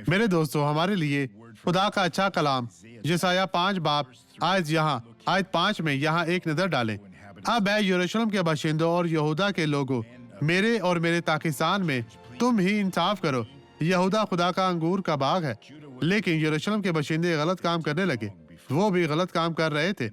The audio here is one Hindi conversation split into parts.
मेरे दोस्तों, हमारे लिए खुदा का अच्छा कलाम यशायाह 5 बाब आयत 5 में यहाँ एक नजर डालें। अब है यरूशलेम के बाशिंदों और यहूदा के लोगों, मेरे और मेरे पाकिस्तान में तुम ही इंसाफ करो। यहूदा खुदा का अंगूर का बाग है, लेकिन यरूशलेम के बाशिंदे गलत काम करने लगे। वो भी गलत काम कर रहे थे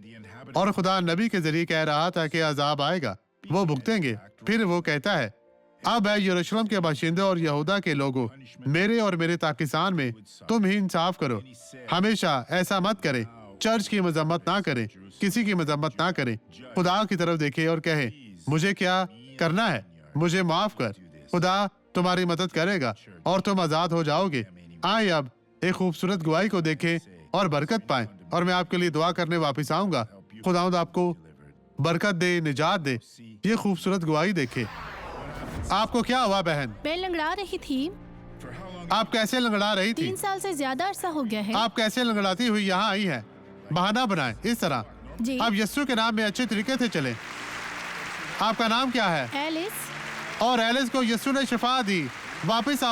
और खुदा नबी के जरिए कह रहा था कि अजाब आएगा, वो भुगतेंगे। फिर वो कहता है, अब है यरूशलेम के बाशिंदे और यहूदा के लोगों, मेरे और मेरे पाकिस्तान में तुम ही इंसाफ करो। हमेशा ऐसा मत करें, चर्च की मजम्मत ना करें, किसी की मजम्मत ना करें। खुदा की तरफ देखे और कहे, मुझे क्या करना है, मुझे माफ कर। खुदा तुम्हारी मदद करेगा और तुम आजाद हो जाओगे। आए अब एक खूबसूरत गवाही को देखें और बरकत पाएं, और मैं आपके लिए दुआ करने वापस आऊंगा। खुदावंद आपको बरकत दे, निजात दे। ये खूबसूरत गवाही देखे। आपको क्या हुआ बहन? मैं लंगड़ा रही थी। आप कैसे लंगड़ा रही थी? 3 साल से ज्यादा अरसा हो गया है। आप कैसे लंगड़ाती हुई यहाँ आई है? बहाना बनाए इस तरह। जी। आप यस्सु के नाम में अच्छे तरीके से चले। आपका नाम क्या है? एलिस। और एलिस को यस्सु ने शिफा दी। वापस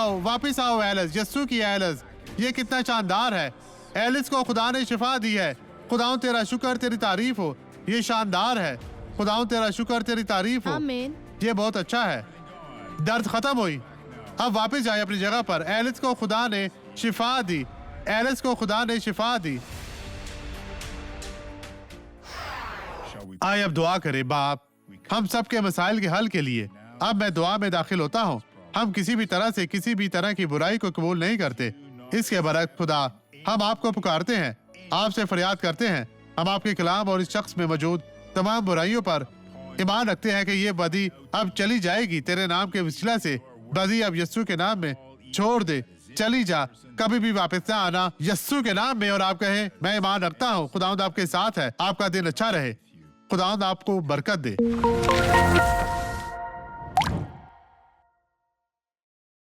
आओ एलिस, यस्सु की एलिस। ये कितना शानदार है। एलिस को खुदा ने शिफा दी है। खुदाओं तेरा शुक्र, तेरी तारीफ हो। ये शानदार है। खुदाओं तेरा शुक्र, तेरी तारीफ हो। आमीन। ये बहुत अच्छा है। दर्द खत्म हुई। अब वापस जाए अपनी जगह पर। एलिस को खुदा ने शिफा दी। एलिस को खुदा ने शिफा दी। आए अब दुआ करें। बाप, हम सब के मसाइल के हल के लिए अब मैं दुआ में दाखिल होता हूँ। हम किसी भी तरह से किसी भी तरह की बुराई को कबूल नहीं करते। इसके बरक्स खुदा, हम आपको पुकारते हैं, आपसे फरियाद करते हैं। हम आपके कलाम और इस शख्स में मौजूद तमाम बुराइयों पर ईमान रखते हैं कि ये बदी अब चली जाएगी। तेरे नाम के वसीला से बदी अब यस्सु के नाम में छोड़ दे, चली जा, कभी भी वापस ना आना, यस्सु के नाम में। और आप कहें, मैं ईमान रखता हूँ। खुदावंद आपके साथ है। आपका दिन अच्छा रहे। खुदावंद आपको बरकत दे।